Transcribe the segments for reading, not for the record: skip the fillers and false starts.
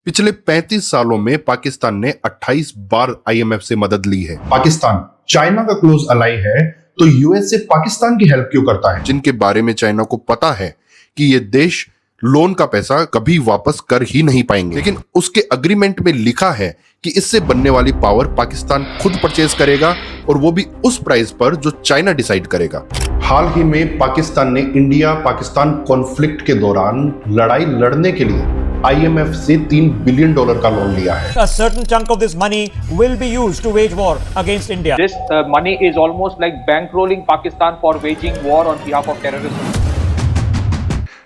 पिछले 35 सालों में पाकिस्तान ने 28 बार आईएमएफ से मदद ली है। पाकिस्तान चाइना का क्लोज अलाई है, तो यूएसए पाकिस्तान की हेल्प क्यों करता है? जिनके बारे में चाइना को पता है कि ये देश लोन का पैसा कभी वापस कर ही नहीं पाएंगे, लेकिन उसके अग्रीमेंट में लिखा है कि इससे बनने वाली पावर पाकिस्तान खुद परचेज करेगा, और वो भी उस प्राइस पर जो चाइना डिसाइड करेगा। हाल ही में पाकिस्तान ने इंडिया पाकिस्तान कॉन्फ्लिक्ट के दौरान लड़ाई लड़ने के लिए आईएमएफ से $3 बिलियन का लोन लिया है। A certain chunk of this money will be used to wage war against India. This money is almost like bankrolling Pakistan for waging war on behalf of terrorism.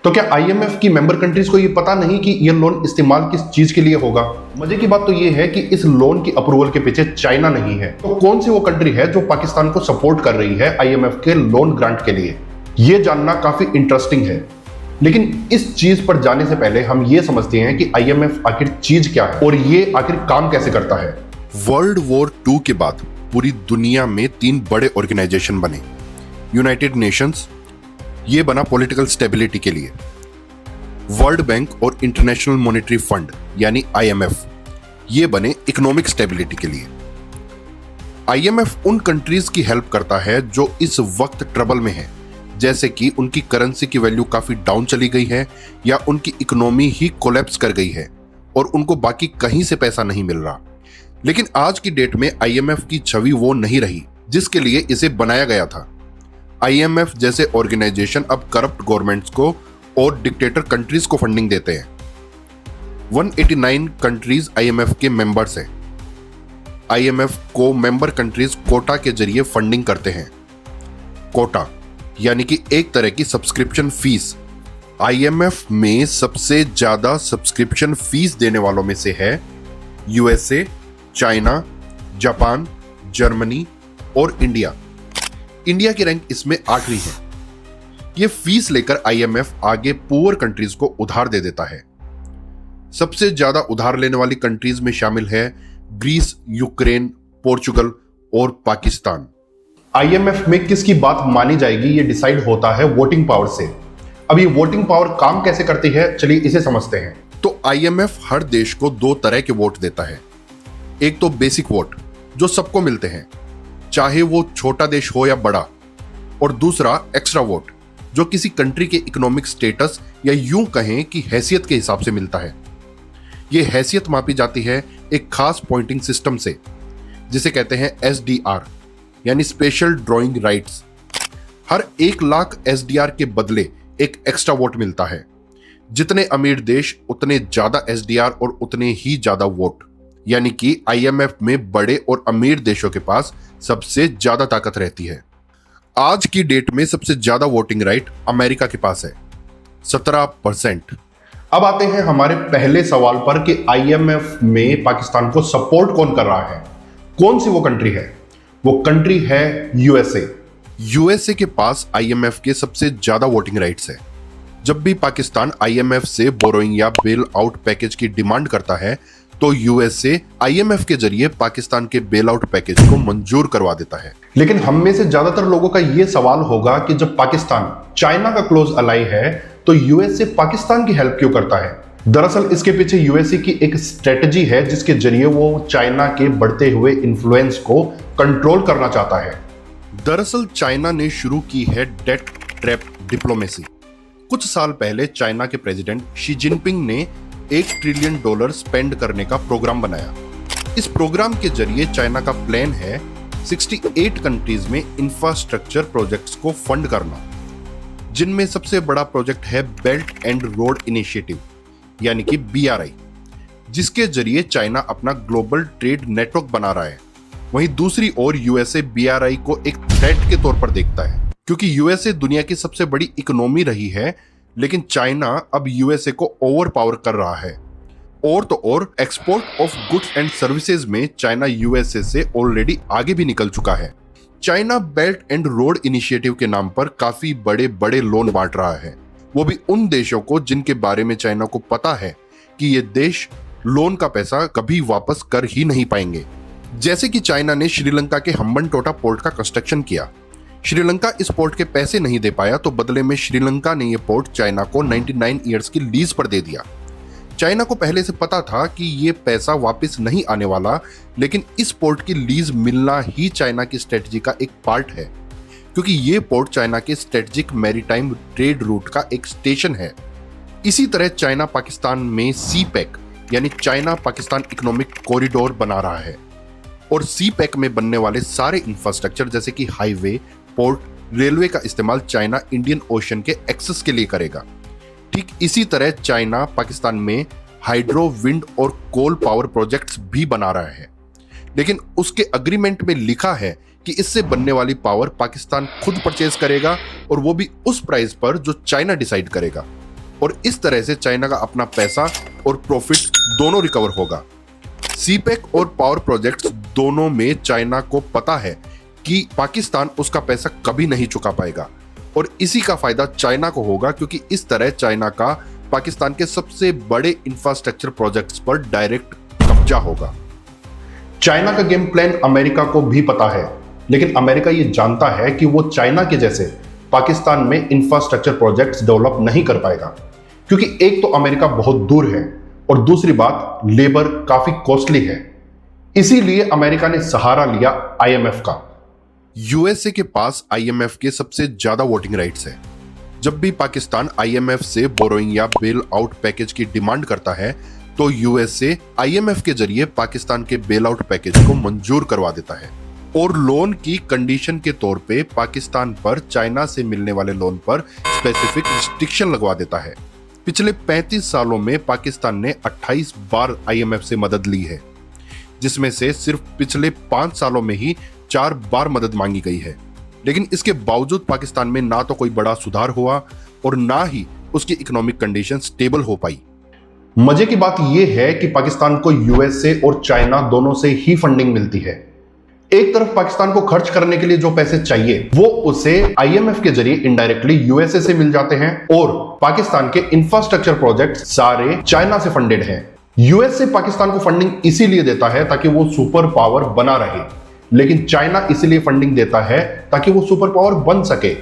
तो क्या IMF की member countries को ये पता नहीं कि ये loan इस्तेमाल किस चीज के लिए होगा? मजे की बात तो ये है कि इस लोन की अप्रूवल के पीछे चाइना नहीं है। तो कौन सी वो कंट्री है जो पाकिस्तान को सपोर्ट कर रही है आईएमएफ के लोन ग्रांट के लिए? ये जानना काफी इंटरेस्टिंग है, लेकिन इस चीज पर जाने से पहले हम ये समझते हैं कि आईएमएफ आखिर चीज क्या है और ये आखिर काम कैसे करता है। वर्ल्ड वॉर 2 के बाद पूरी दुनिया में 3 बड़े ऑर्गेनाइजेशन बने। यूनाइटेड नेशंस, ये बना पॉलिटिकल स्टेबिलिटी के लिए। वर्ल्ड बैंक और इंटरनेशनल मॉनेटरी फंड यानी आईएमएफ, ये बने इकोनॉमिक स्टेबिलिटी के लिए। आईएमएफ उन कंट्रीज की हेल्प करता है जो इस वक्त ट्रबल में है, जैसे कि उनकी करेंसी की वैल्यू काफी डाउन चली गई है या उनकी इकोनॉमी ही कोलैप्स कर गई है और उनको बाकी कहीं से पैसा नहीं मिल रहा। लेकिन आज की डेट में आईएमएफ की छवि वो नहीं रही जिसके लिए इसे बनाया गया था। आईएमएफ जैसे ऑर्गेनाइजेशन अब करप्ट गवर्नमेंट्स को और डिक्टेटर कंट्रीज को फंडिंग देते हैं। 189 कंट्रीज आईएमएफ के मेंबर्स हैं। आईएमएफ को मेंबर कंट्रीज कोटा के जरिए फंडिंग करते हैं। कोटा यानी कि एक तरह की सब्सक्रिप्शन फीस। आईएमएफ में सबसे ज्यादा सब्सक्रिप्शन फीस देने वालों में से है यूएसए, चाइना, जापान, जर्मनी और इंडिया। इंडिया की रैंक इसमें 8वीं है। यह फीस लेकर आईएमएफ आगे पुअर कंट्रीज को उधार दे देता है। सबसे ज्यादा उधार लेने वाली कंट्रीज में शामिल है ग्रीस, यूक्रेन, पोर्चुगल और पाकिस्तान। आईएमएफ में किसकी बात मानी जाएगी ये डिसाइड होता है वोटिंग पावर से। अब ये वोटिंग पावर काम कैसे करती है, चलिए इसे समझते हैं। तो आईएमएफ हर देश को 2 तरह के वोट देता है। एक तो बेसिक वोट जो सबको मिलते हैं, चाहे वो छोटा देश हो या बड़ा, और दूसरा एक्स्ट्रा वोट जो किसी कंट्री के इकोनॉमिक स्टेटस या यूं कहें कि हैसियत के हिसाब से मिलता है। यह हैसियत मापी जाती है एक खास पॉइंटिंग सिस्टम से, जिसे कहते हैं एसडीआर यानी स्पेशल ड्रॉइंग राइट्स। हर 1 लाख एसडीआर के बदले एक एक्स्ट्रा वोट मिलता है। जितने अमीर देश उतने ज्यादा एसडीआर और उतने ही ज्यादा वोट, यानी कि आईएमएफ में बड़े और अमीर देशों के पास सबसे ज्यादा ताकत रहती है। आज की डेट में सबसे ज्यादा वोटिंग राइट अमेरिका के पास है, 17%। अब आते हैं हमारे पहले सवाल पर कि आईएमएफ में पाकिस्तान को सपोर्ट कौन कर रहा है? कौन सी वो कंट्री है? वो कंट्री है यूएसए। यूएसए के पास आईएमएफ के सबसे ज्यादा वोटिंग राइट्स है। जब भी पाकिस्तान आईएमएफ से बोरोइंग या बेल आउट पैकेज की डिमांड करता है, तो यूएसए आईएमएफ के जरिए पाकिस्तान के बेल आउट पैकेज को मंजूर करवा देता है। लेकिन हम में से ज्यादातर लोगों का यह सवाल होगा कि जब पाकिस्तान चाइना का क्लोज अलाई है, तो यूएसए पाकिस्तान की हेल्प क्यों करता है? दरअसल इसके पीछे यूएसए की एक स्ट्रेटजी है जिसके जरिए वो चाइना के बढ़ते हुए इन्फ्लुएंस को कंट्रोल करना चाहता है। दरअसल चाइना ने शुरू की है डेट ट्रैप डिप्लोमेसी। कुछ साल पहले चाइना के प्रेसिडेंट शी जिनपिंग ने $1 ट्रिलियन स्पेंड करने का प्रोग्राम बनाया। इस प्रोग्राम के जरिए चाइना का प्लान है 68 कंट्रीज में इंफ्रास्ट्रक्चर प्रोजेक्ट्स को फंड करना, जिनमें सबसे बड़ा प्रोजेक्ट है बेल्ट एंड रोड इनिशिएटिव यानी कि BRI, जिसके जरिए चाइना अपना ग्लोबल ट्रेड नेटवर्क बना रहा है। वहीं दूसरी ओर यूएसए BRI को एक थ्रेट के तौर पर देखता है, क्योंकि यूएसए दुनिया की सबसे बड़ी इकोनॉमी रही है, लेकिन चाइना अब यूएसए को ओवर पावर कर रहा है। और तो और export of goods and services में चाइना यूएसए से ऑलरेडी आगे भी निकल चुका है। China belt and road initiative के नाम पर काफी बड़े बड़े लोन बांट रहा है, वो भी उन देशों को जिनके बारे में चाइना को पता है कि ये देश लोन का पैसा कभी वापस कर ही नहीं पाएंगे। जैसे कि चाइना ने श्रीलंका के हम्बनटोटा पोर्ट का कंस्ट्रक्शन किया। श्रीलंका इस पोर्ट के पैसे नहीं दे पाया, तो बदले में श्रीलंका ने यह पोर्ट चाइना को 99 ईयर्स की लीज पर दे दिया। चाइना को पहले से पता था कि ये पैसा वापस नहीं आने वाला, लेकिन इस पोर्ट की लीज मिलना ही चाइना की स्ट्रेटजी का एक पार्ट है, क्योंकि ये पोर्ट चाइना के स्ट्रेटेजिक मैरीटाइम ट्रेड रूट का एक स्टेशन है। इसी तरह चाइना पाकिस्तान में सीपैक यानी चाइना पाकिस्तान इकोनॉमिक कॉरिडोर बना रहा है, और सीपैक में बनने वाले सारे इंफ्रास्ट्रक्चर जैसे कि हाईवे, पोर्ट, रेलवे का इस्तेमाल चाइना इंडियन ओशन के एक्सेस के लिए करेगा। ठीक इसी तरह चाइना पाकिस्तान में हाइड्रो, विंड और कोल पावर प्रोजेक्ट्स भी बना रहा है, लेकिन उसके अग्रीमेंट में लिखा है कि इससे बनने वाली पावर पाकिस्तान खुद परचेज करेगा, और वो भी उस प्राइस पर जो चाइना डिसाइड करेगा, और इस तरह से चाइना का अपना पैसा और प्रॉफिट दोनों रिकवर होगा। सीपैक और पावर प्रोजेक्ट्स दोनों में चाइना को पता है कि पाकिस्तान उसका पैसा कभी नहीं चुका पाएगा, और इसी का फायदा चाइना को होगा, क्योंकि इस तरह चाइना का पाकिस्तान के सबसे बड़े इंफ्रास्ट्रक्चर प्रोजेक्ट्स पर डायरेक्ट कब्जा होगा। चाइना का गेम प्लान अमेरिका को भी पता है, लेकिन अमेरिका ये जानता है कि वो चाइना के जैसे पाकिस्तान में इंफ्रास्ट्रक्चर प्रोजेक्ट्स डेवलप नहीं कर पाएगा, क्योंकि एक तो अमेरिका बहुत दूर है और दूसरी बात लेबर काफी कॉस्टली है। इसीलिए अमेरिका ने सहारा लिया IMF का। यूएसए के पास IMF के सबसे ज्यादा वोटिंग राइट्स है। जब भी पाकिस्तान IMF से बोरोइंग या बेल आउट पैकेज की डिमांड करता है, तो यूएसए IMF के जरिए पाकिस्तान के बेल आउट पैकेज को मंजूर करवा देता है, और लोन की कंडीशन के तौर पे पाकिस्तान पर चाइना से मिलने वाले लोन पर स्पेसिफिक रिस्ट्रिक्शन लगवा देता है। पिछले 35 सालों में पाकिस्तान ने 28 बार IMF से मदद ली है, जिसमें से सिर्फ पिछले 5 सालों में ही 4 बार मदद मांगी गई है। लेकिन इसके बावजूद पाकिस्तान में ना तो कोई बड़ा सुधार हुआ और ना ही उसकी इकोनॉमिक कंडीशन स्टेबल हो पाई। मजे की बात यह है कि पाकिस्तान को यूएसए और चाइना दोनों से ही फंडिंग मिलती है। एक तरफ पाकिस्तान को खर्च करने के लिए जो पैसे चाहिए वो उसे IMF के जरिए इनडायरेक्टली यूएसए से मिल जाते हैं, और पाकिस्तान के इंफ्रास्ट्रक्चर प्रोजेक्ट सारे चाइना से फंडेड हैं। यूएसए पाकिस्तान को फंडिंग इसीलिए देता है ताकि वो सुपर पावर बना रहे, लेकिन चाइना इसलिए फंडिंग देता है ताकि वो सुपर पावर बन सके।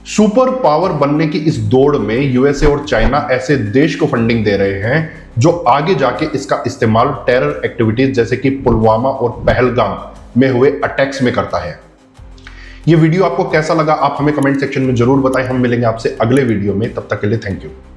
सुपर पावर बनने की इस दौड़ में यूएसए और चाइना ऐसे देश को फंडिंग दे रहे हैं जो आगे जाके इसका इस्तेमाल टेरर एक्टिविटीज जैसे कि पुलवामा और पहलगाम में हुए अटैक्स में करता है। ये वीडियो आपको कैसा लगा आप हमें कमेंट सेक्शन में जरूर बताएं। हम मिलेंगे आपसे अगले वीडियो में, तब तक के लिए थैंक यू।